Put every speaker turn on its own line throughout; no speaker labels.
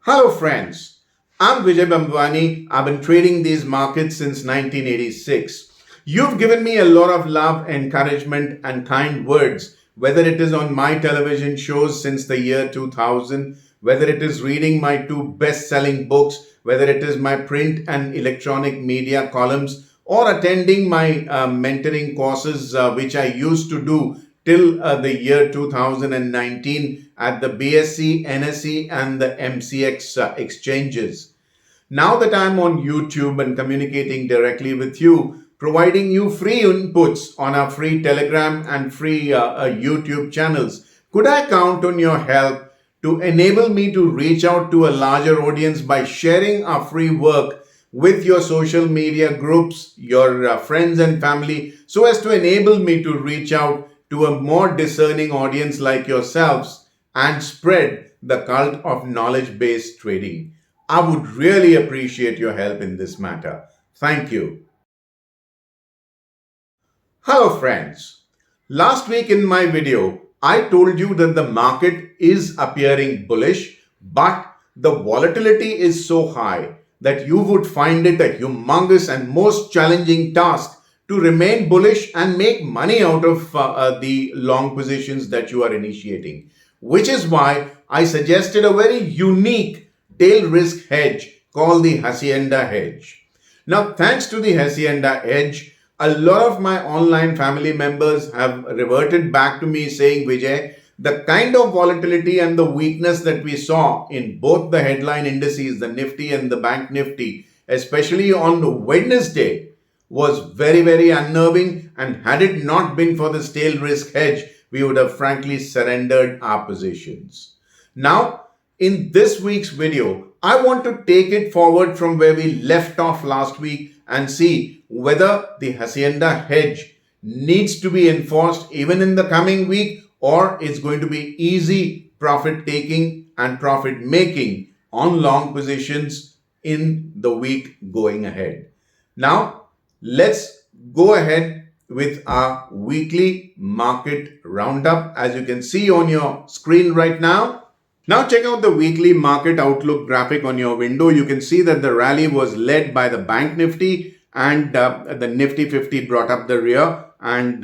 Hello friends, I'm Vijay Bhambwani. I've been trading these markets since 1986. You've given me a lot of love, encouragement and kind words, whether it is on my television shows since the year 2000, whether it is reading my two best-selling books, whether it is my print and electronic media columns, or attending my mentoring courses, which I used to do till the year 2019 at the BSE, NSE, and the MCX exchanges. Now that I'm on YouTube and communicating directly with you, providing you free inputs on our free Telegram and free YouTube channels, could I count on your help to enable me to reach out to a larger audience by sharing our free work with your social media groups, your friends and family, so as to enable me to reach out to a more discerning audience like yourselves and spread the cult of knowledge-based trading? I would really appreciate your help in this matter. Thank you. Hello friends. Last week in my video, I told you that the market is appearing bullish, but the volatility is so high that you would find it a humongous and most challenging task to remain bullish and make money out of the long positions that you are initiating, which is why I suggested a very unique tail risk hedge called the Hacienda hedge. Now, thanks to the Hacienda hedge, a lot of my online family members have reverted back to me saying, Vijay, the kind of volatility and the weakness that we saw in both the headline indices, the Nifty and the Bank Nifty, especially on Wednesday, was very, very unnerving. And had it not been for this tail risk hedge, we would have frankly surrendered our positions. Now, in this week's video, I want to take it forward from where we left off last week and see whether the Hacienda hedge needs to be enforced even in the coming week, or it's going to be easy profit taking and profit making on long positions in the week going ahead. Now, let's go ahead with our weekly market roundup, as you can see on your screen right now. Now check out the weekly market outlook graphic on your window. You can see that the rally was led by the Bank Nifty and the Nifty 50 brought up the rear. And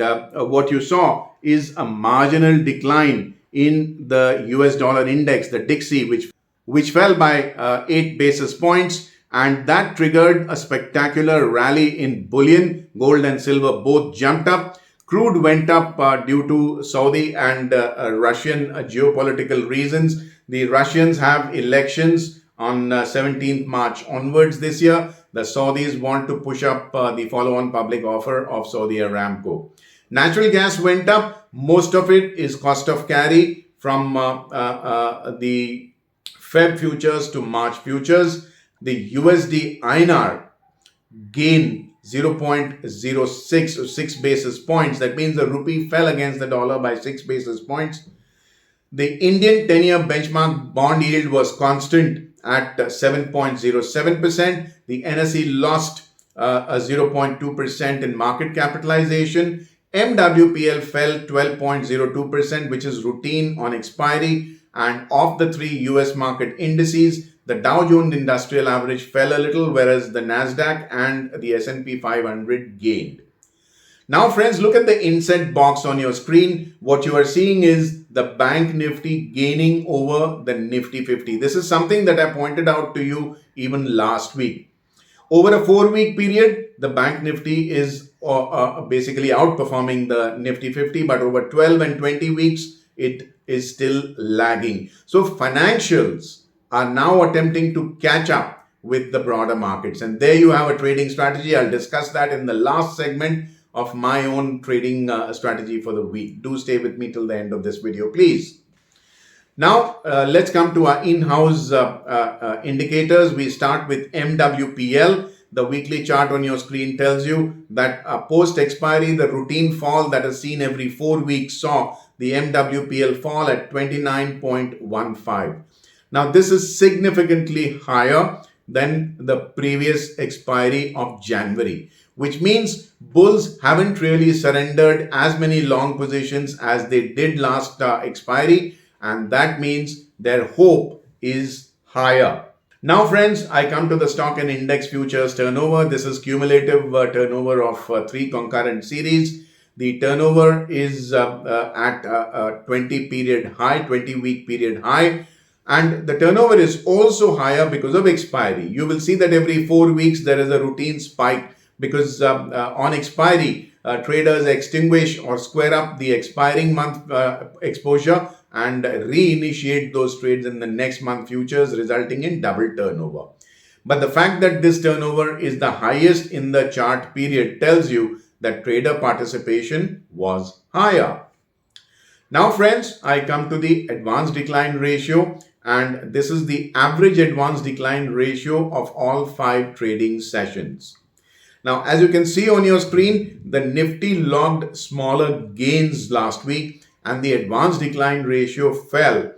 what you saw is a marginal decline in the US dollar index, the DXY, which fell by 8 basis points. And that triggered a spectacular rally in bullion. Gold and silver both jumped up. Crude went up due to Saudi and Russian geopolitical reasons. The Russians have elections on 17th March onwards this year. The Saudis want to push up the follow-on public offer of Saudi Aramco. Natural gas went up. Most of it is cost of carry from the Feb futures to March futures. The USD INR gained 0.06 or 6 basis points. That means the rupee fell against the dollar by 6 basis points. The Indian 10-year benchmark bond yield was constant at 7.07%. The NSE lost 0.2% in market capitalization. MWPL fell 12.02%, which is routine on expiry. And of the three US market indices, the Dow Jones Industrial Average fell a little, whereas the Nasdaq and the S&P 500 gained. Now, friends, look at the inset box on your screen. What you are seeing is the Bank Nifty gaining over the Nifty 50. This is something that I pointed out to you even last week. Over a 4-week period, the Bank Nifty is basically outperforming the Nifty 50, but over 12 and 20 weeks, it is still lagging. So financials are now attempting to catch up with the broader markets. And there you have a trading strategy. I'll discuss that in the last segment of my own trading strategy for the week. Do stay with me till the end of this video, please. Now, let's come to our in-house indicators. We start with MWPL. The weekly chart on your screen tells you that post-expiry, the routine fall that is seen every 4 weeks saw the MWPL fall at 29.15. Now, this is significantly higher than the previous expiry of January, which means bulls haven't really surrendered as many long positions as they did last expiry, and that means their hope is higher. Now, friends, I come to the stock and index futures turnover. This is cumulative turnover of three concurrent series. The turnover is at a 20 period high, 20-week period high. And the turnover is also higher because of expiry. You will see that every 4 weeks there is a routine spike because on expiry, traders extinguish or square up the expiring month exposure and reinitiate those trades in the next month futures, resulting in double turnover. But the fact that this turnover is the highest in the chart period tells you that trader participation was higher. Now, friends, I come to the advanced decline ratio, and this is the average advanced decline ratio of all 5 trading sessions. Now, as you can see on your screen, the Nifty logged smaller gains last week and the advanced decline ratio fell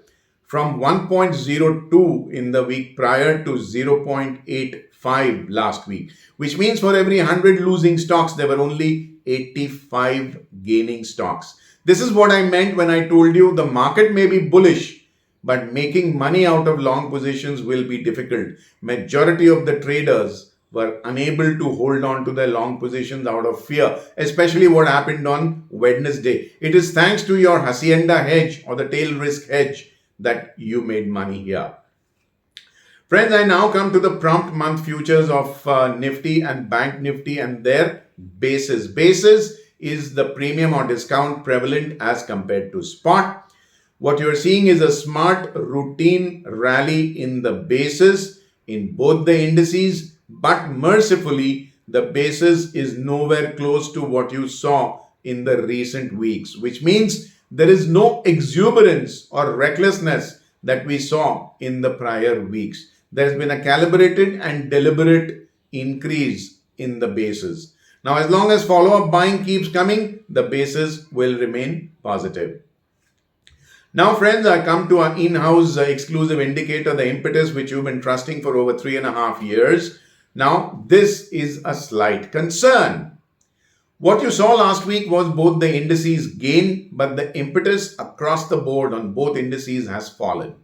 from 1.02 in the week prior to 0.85 last week, which means for every 100 losing stocks, there were only 85 gaining stocks. This is what I meant when I told you the market may be bullish, but making money out of long positions will be difficult. Majority of the traders were unable to hold on to their long positions out of fear, especially what happened on Wednesday. It is thanks to your hacienda hedge or the tail risk hedge that you made money here. Friends, I now come to the prompt month futures of Nifty and Bank Nifty and their basis. Basis is the premium or discount prevalent as compared to spot. What you're seeing is a smart routine rally in the basis in both the indices, but mercifully, the basis is nowhere close to what you saw in the recent weeks, which means there is no exuberance or recklessness that we saw in the prior weeks. There's been a calibrated and deliberate increase in the basis. Now, as long as follow-up buying keeps coming, the basis will remain positive. Now, friends, I come to our in-house exclusive indicator, the impetus, which you've been trusting for over 3.5 years. Now, this is a slight concern. What you saw last week was both the indices gain, but the impetus across the board on both indices has fallen.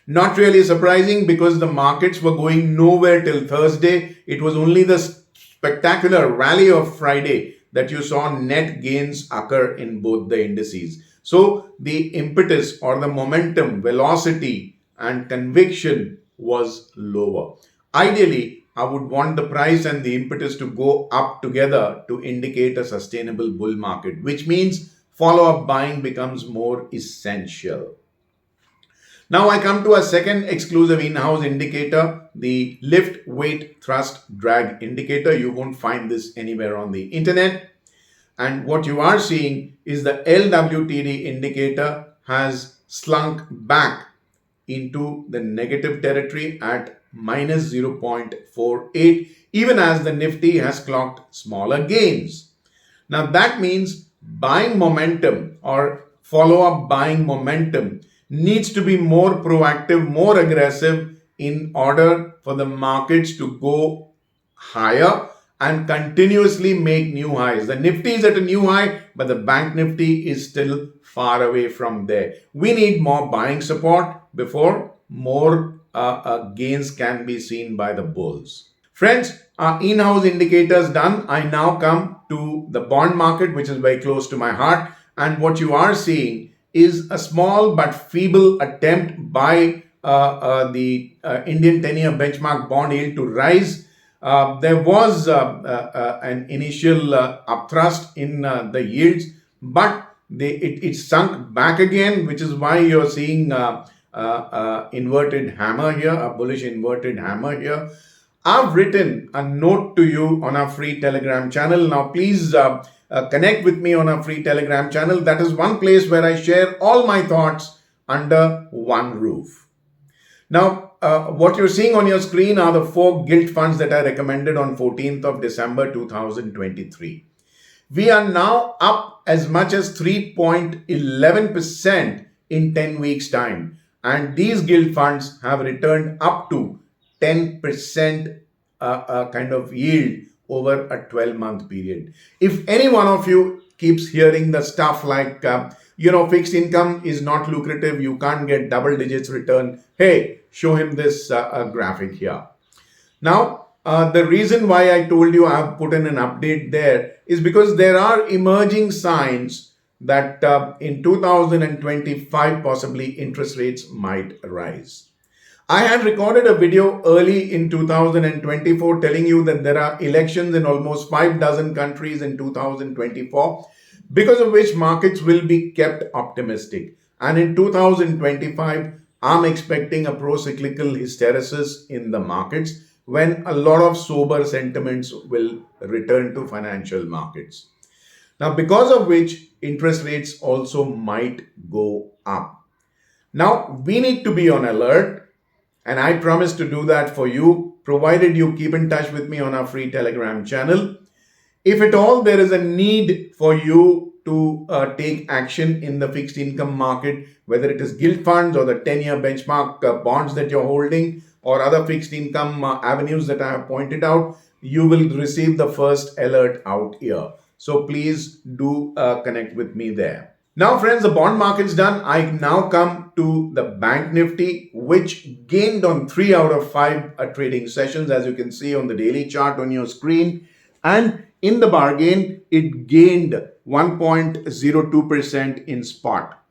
Not really surprising because the markets were going nowhere till Thursday. It was only the spectacular rally of Friday that you saw net gains occur in both the indices. So the impetus or the momentum, velocity and conviction was lower. Ideally, I would want the price and the impetus to go up together to indicate a sustainable bull market, which means follow-up buying becomes more essential. Now I come to a second exclusive in-house indicator, the lift, weight, thrust, drag indicator. You won't find this anywhere on the internet. And what you are seeing is the LWTD indicator has slunk back into the negative territory at minus 0.48, even as the Nifty has clocked smaller gains. Now that means buying momentum or follow-up buying momentum needs to be more proactive, more aggressive in order for the markets to go higher and continuously make new highs. The Nifty is at a new high, but the Bank Nifty is still far away from there. We need more buying support before more gains can be seen by the bulls. Friends, our in-house indicators done. I now come to the bond market, which is very close to my heart. And what you are seeing is a small but feeble attempt by the Indian 10-year benchmark bond yield to rise. There was an initial upthrust in the yields, but it sunk back again, which is why you're seeing inverted hammer here, a bullish inverted hammer here. I've written a note to you on our free Telegram channel. Now, please connect with me on our free Telegram channel. That is one place where I share all my thoughts under one roof. Now, what you're seeing on your screen are the 4 GILT funds that I recommended on 14th of December 2023. We are now up as much as 3.11% in 10 weeks' time. And these GILT funds have returned up to 10% kind of yield over a 12-month period. If any one of you keeps hearing the stuff like fixed income is not lucrative, you can't get double digits return. Hey, show him this graphic here. Now, the reason why I told you I have put in an update there is because there are emerging signs that in 2025 possibly interest rates might rise. I had recorded a video early in 2024 telling you that there are elections in almost 5 dozen countries in 2024, because of which markets will be kept optimistic. And in 2025, I'm expecting a pro-cyclical hysteresis in the markets when a lot of sober sentiments will return to financial markets. Now, because of which interest rates also might go up. Now, we need to be on alert, and I promise to do that for you, provided you keep in touch with me on our free Telegram channel. If at all there is a need for you to take action in the fixed income market, whether it is gilt funds or the 10-year benchmark bonds that you're holding or other fixed income avenues that I have pointed out, you will receive the first alert out here. So please do connect with me there. Now, friends, the bond market's done. I now come to the Bank Nifty, which gained on 3 out of 5 trading sessions, as you can see on the daily chart on your screen. And in the bargain, it gained 1.02% in spot.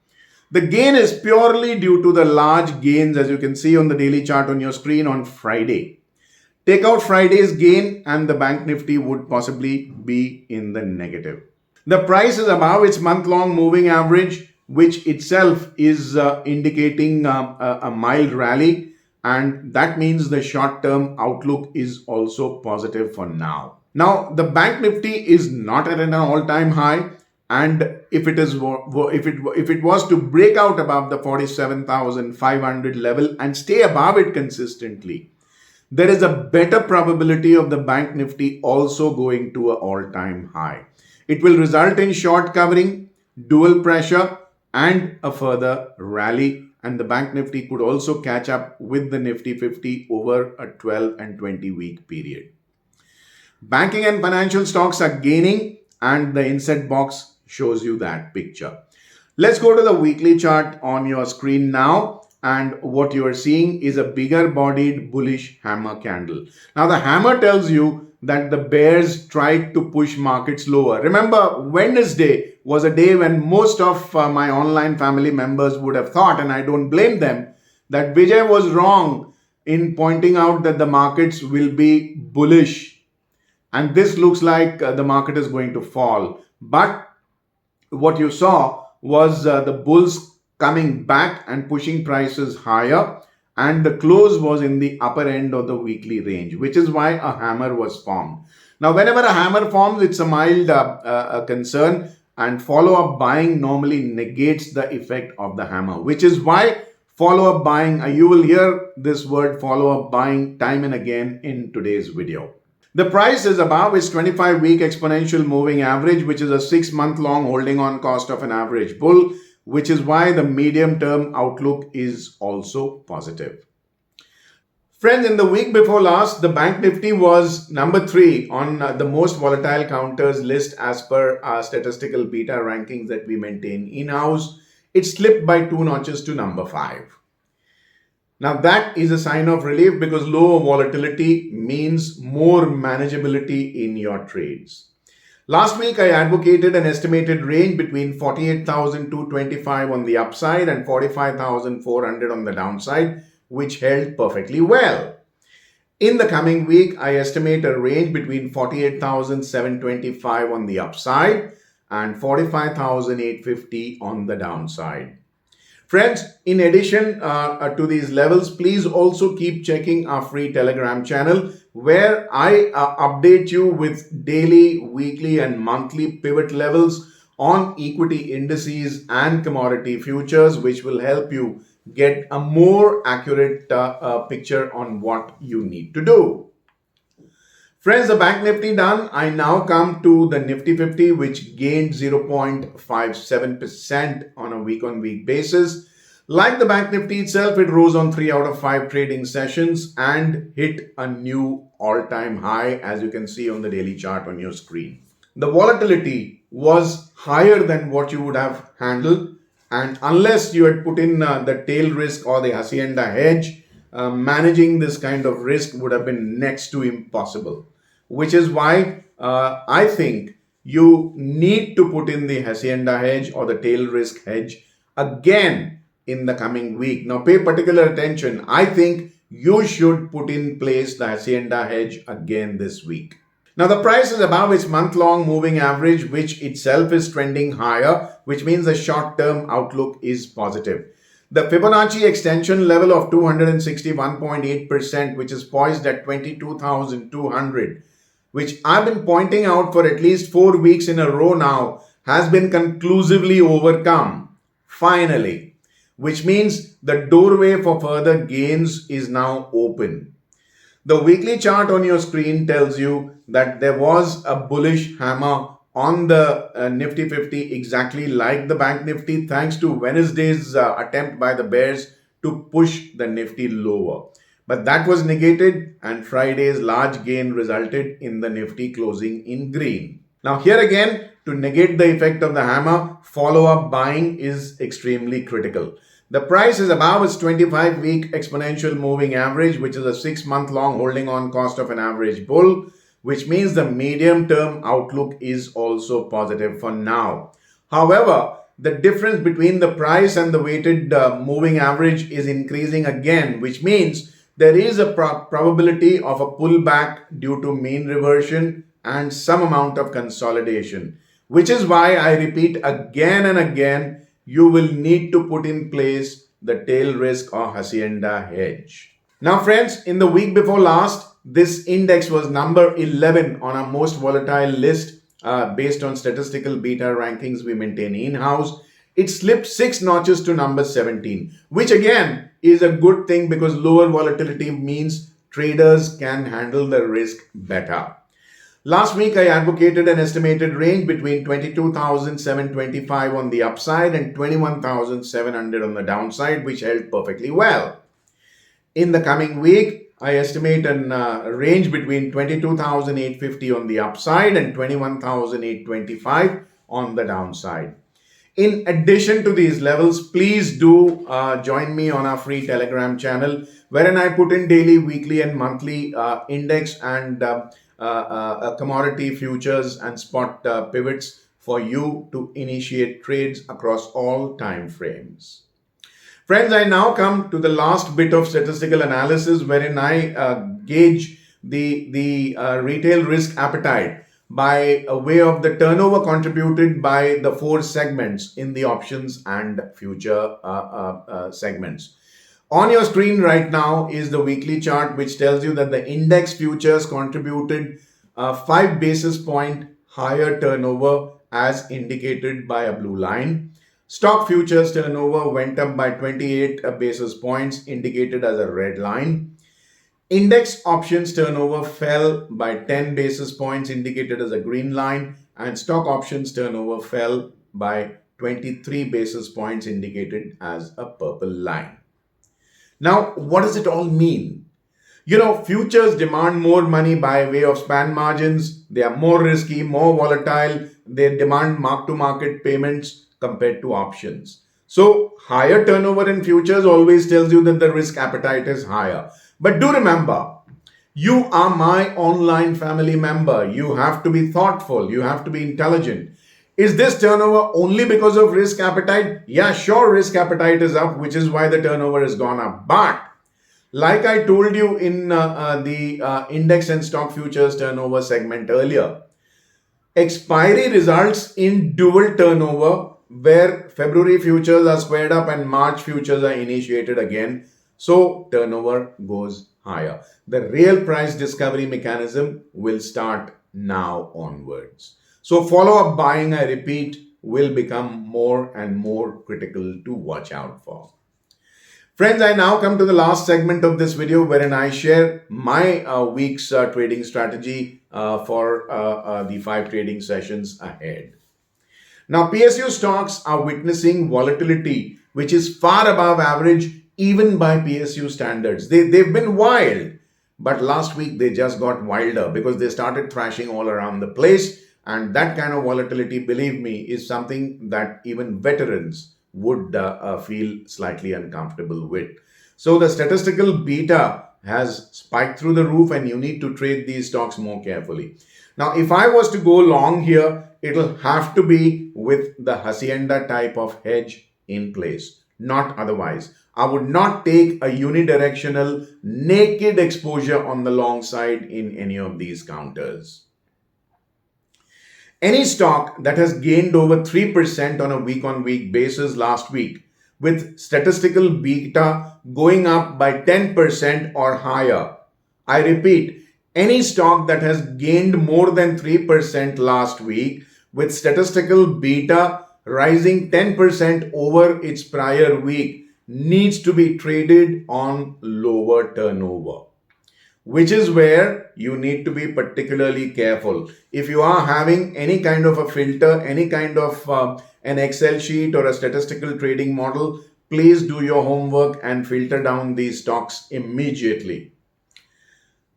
The gain is purely due to the large gains, as you can see on the daily chart on your screen, on Friday. Take out Friday's gain and the Bank Nifty would possibly be in the negative. The price is above its month-long moving average, which itself is indicating a mild rally, and that means the short-term outlook is also positive for now. Now, the Bank Nifty is not at an all-time high, and if it was to break out above the 47,500 level and stay above it consistently, there is a better probability of the Bank Nifty also going to an all-time high. It will result in short covering, dual pressure, and a further rally. And the Bank Nifty could also catch up with the Nifty 50 over a 12 and 20 week period. Banking and financial stocks are gaining, and the inset box shows you that picture. Let's go to the weekly chart on your screen now. And what you are seeing is a bigger bodied bullish hammer candle. Now, the hammer tells you that the bears tried to push markets lower. Remember, Wednesday was a day when most of my online family members would have thought, and I don't blame them, that Vijay was wrong in pointing out that the markets will be bullish. And this looks like the market is going to fall. But what you saw was the bulls coming back and pushing prices higher, and the close was in the upper end of the weekly range, which is why a hammer was formed. Now, whenever a hammer forms, it's a mild concern, and follow-up buying normally negates the effect of the hammer, which is why follow-up buying, you will hear this word follow-up buying time and again in today's video. The price is above its 25-week exponential moving average, which is a 6-month-long holding on cost of an average bull, which is why the medium-term outlook is also positive. Friends, in the week before last, the Bank Nifty was number 3 on the most volatile counters list as per our statistical beta rankings that we maintain in-house. It slipped by 2 notches to number 5. Now, that is a sign of relief because lower volatility means more manageability in your trades. Last week, I advocated an estimated range between 48,225 on the upside and 45,400 on the downside, which held perfectly well. In the coming week, I estimate a range between 48,725 on the upside and 45,850 on the downside. Friends, in addition to these levels, please also keep checking our free Telegram channel where I update you with daily, weekly and monthly pivot levels on equity indices and commodity futures, which will help you get a more accurate picture on what you need to do. Friends, the Bank Nifty done. I now come to the Nifty 50, which gained 0.57% on a week-on-week basis. Like the Bank Nifty itself, it rose on 3 out of 5 trading sessions and hit a new all-time high, as you can see on the daily chart on your screen. The volatility was higher than what you would have handled, And unless you had put in the tail risk or the hacienda hedge, managing this kind of risk would have been next to impossible. Which is why I think you need to put in the hacienda hedge or the tail risk hedge again in the coming week. Now, pay particular attention. I think you should put in place the hacienda hedge again this week. Now, the price is above its month-long moving average, which itself is trending higher, which means the short-term outlook is positive. The Fibonacci extension level of 261.8%, which is poised at 22,200, which I've been pointing out for at least 4 weeks in a row now, has been conclusively overcome, finally, which means the doorway for further gains is now open. The weekly chart on your screen tells you that there was a bullish hammer on the Nifty 50 exactly like the Bank Nifty, thanks to Wednesday's attempt by the bears to push the Nifty lower. But that was negated and Friday's large gain resulted in the Nifty closing in green. Now here again, to negate the effect of the hammer, follow-up buying is extremely critical. The price is above its 25-week exponential moving average, which is a 6-month-long holding on cost of an average bull, which means the medium-term outlook is also positive for now. However, the difference between the price and the weighted moving average is increasing again, which means there is a probability of a pullback due to mean reversion and some amount of consolidation, which is why I repeat again and again, you will need to put in place the tail risk or hacienda hedge. Now friends, in the week before last, this index was number 11 on our most volatile list based on statistical beta rankings we maintain in-house. It slipped 6 notches to number 17, which again is a good thing because lower volatility means traders can handle the risk better. Last week, I advocated an estimated range between 22,725 on the upside and 21,700 on the downside, which held perfectly well. In the coming week, I estimate a range between 22,850 on the upside and 21,825 on the downside. In addition to these levels, please do join me on our free Telegram channel, wherein I put in daily, weekly, and monthly index and commodity futures and spot pivots for you to initiate trades across all time frames. Friends, I now come to the last bit of statistical analysis wherein I gauge the retail risk appetite by way of the turnover contributed by the 4 segments in the options and future segments. On your screen right now is the weekly chart, which tells you that the index futures contributed 5 basis point higher turnover as indicated by a blue line. Stock futures turnover went up by 28 basis points indicated as a red line. Index options turnover fell by 10 basis points indicated as a green line, and stock options turnover fell by 23 basis points indicated as a purple line. Now, what does it all mean? You know, futures demand more money by way of span margins. They are more risky, more volatile. They demand mark-to-market payments compared to options. So, higher turnover in futures always tells you that the risk appetite is higher. But do remember, you are my online family member. You have to be thoughtful. You have to be intelligent. Is this turnover only because of risk appetite? Yeah, sure, risk appetite is up, which is why the turnover has gone up. But like I told you in the index and stock futures turnover segment earlier, expiry results in dual turnover where February futures are squared up and March futures are initiated again. So turnover goes higher. The real price discovery mechanism will start now onwards. So follow-up buying, I repeat, will become more and more critical to watch out for. Friends, I now come to the last segment of this video wherein I share my week's trading strategy for the 5 trading sessions ahead. Now, PSU stocks are witnessing volatility, which is far above average even by PSU standards. They've been wild, but last week they just got wilder because they started thrashing all around the place. And that kind of volatility, believe me, is something that even veterans would feel slightly uncomfortable with. So the statistical beta has spiked through the roof, and you need to trade these stocks more carefully. Now, if I was to go long here, it'll have to be with the hacienda type of hedge in place, not otherwise. I would not take a unidirectional naked exposure on the long side in any of these counters. Any stock that has gained over 3% on a week on week basis last week, with statistical beta going up by 10% or higher. I repeat, any stock that has gained more than 3% last week, with statistical beta rising 10% over its prior week, needs to be traded on lower turnover, which is where you need to be particularly careful. If you are having any kind of a filter, any kind of an Excel sheet or a statistical trading model, please do your homework and filter down these stocks immediately.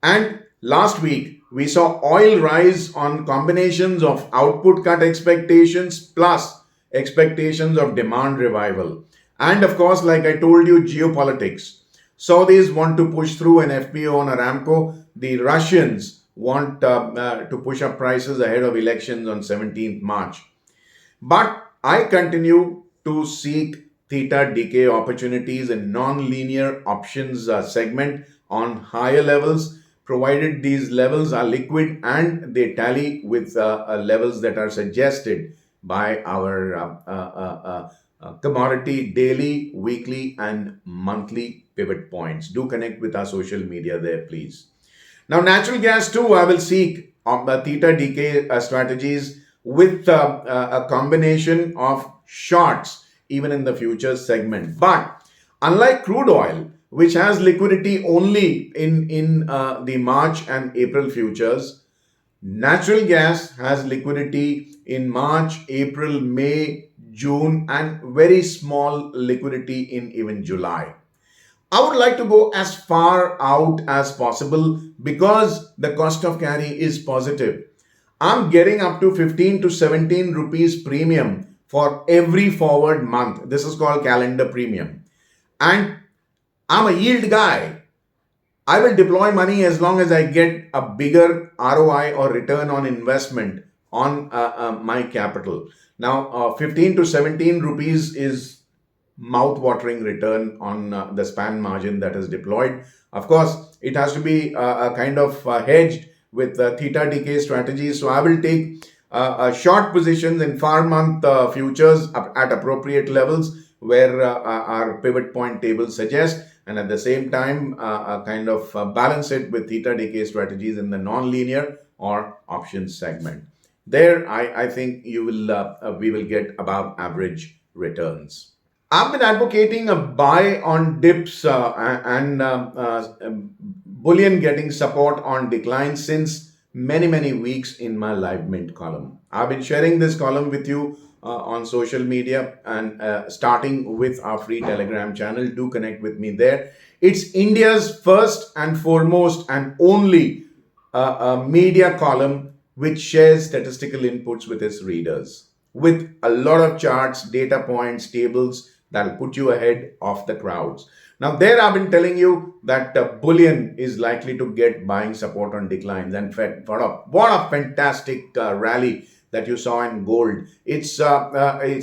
And last week, we saw oil rise on combinations of output cut expectations plus expectations of demand revival. And of course, like I told you, geopolitics. Saudis want to push through an FPO on Aramco. The Russians want to push up prices ahead of elections on 17th March. But I continue to seek theta decay opportunities in non-linear options segment on higher levels, provided these levels are liquid and they tally with levels that are suggested by our commodity daily, weekly, and monthly pivot points. Do connect with our social media there, please. Now, natural gas too, I will seek theta decay strategies with a combination of shorts even in the futures segment. But unlike crude oil, which has liquidity only in the March and April futures, natural gas has liquidity in March, April, May, June, and very small liquidity in even July. I would like to go as far out as possible because the cost of carry is positive. I'm getting up to 15 to 17 rupees premium for every forward month. This is called calendar premium. And I'm a yield guy. I will deploy money as long as I get a bigger ROI or return on investment on my capital. Now, 15 to 17 rupees is mouth-watering return on the span margin that is deployed. Of course, it has to be a kind of hedged with theta decay strategies. So I will take short positions in far month futures at appropriate levels where our pivot point table suggests, and at the same time kind of balance it with theta decay strategies in the non-linear or options segment. There, I think we will get above average returns. I've been advocating a buy on dips and bullion getting support on decline since many weeks in my live mint column. I've been sharing this column with you on social media and starting with our free Telegram channel. Do connect with me there. It's India's first and foremost and only media column which shares statistical inputs with its readers, with a lot of charts, data points, tables that'll put you ahead of the crowds. Now, there I've been telling you that bullion is likely to get buying support on declines. And what a fantastic rally that you saw in gold. It's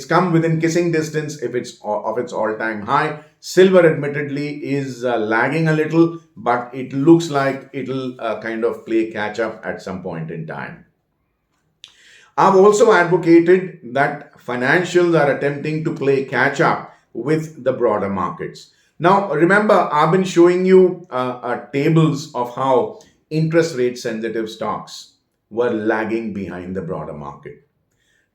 come within kissing distance of its all-time high. Silver, admittedly, is lagging a little, but it looks like it'll kind of play catch up at some point in time. I've also advocated that financials are attempting to play catch up with the broader markets. Now, remember, I've been showing you tables of how interest rate sensitive stocks were lagging behind the broader market.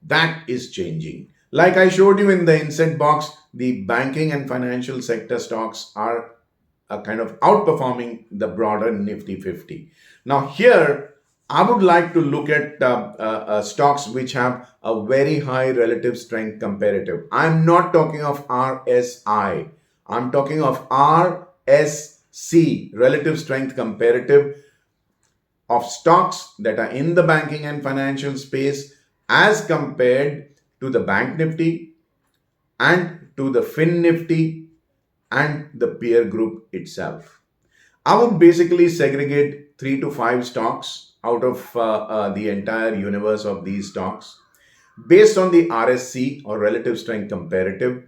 That is changing. Like I showed you in the inset box, the banking and financial sector stocks are kind of outperforming the broader Nifty 50. Now, here, I would like to look at stocks which have a very high relative strength comparative. I'm not talking of RSI. I'm talking of RSC, relative strength comparative, of stocks that are in the banking and financial space as compared to the Bank Nifty and to the Fin Nifty and the peer group itself. I would basically segregate 3 to 5 stocks out of the entire universe of these stocks. Based on the RSC or relative strength comparative,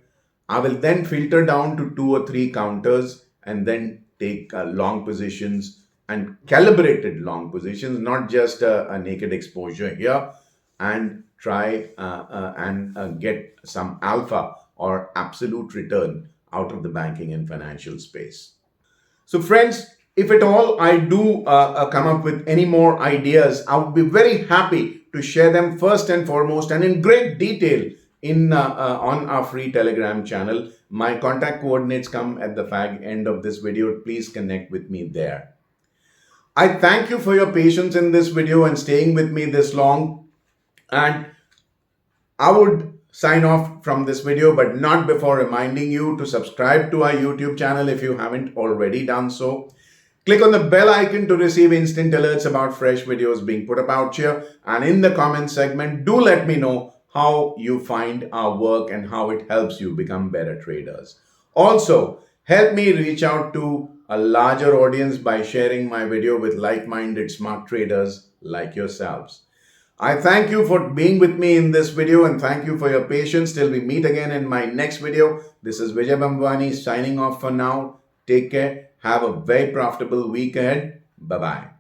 I will then filter down to 2 or 3 counters and then take long positions and calibrated long positions, not just a naked exposure here, and try and get some alpha or absolute return out of the banking and financial space. So, friends, if at all I do come up with any more ideas, I would be very happy to share them first and foremost and in great detail in on our free Telegram channel. My contact coordinates come at the end of this video. Please connect with me there. I thank you for your patience in this video and staying with me this long. And I would sign off from this video, but not before reminding you to subscribe to our YouTube channel if you haven't already done so. Click on the bell icon to receive instant alerts about fresh videos being put about here. And in the comment segment, do let me know how you find our work and how it helps you become better traders. Also, help me reach out to a larger audience by sharing my video with like-minded smart traders like yourselves. I thank you for being with me in this video and thank you for your patience till we meet again in my next video. This is Vijay Bhambwani signing off for now. Take care. Have a very profitable week ahead. Bye-bye.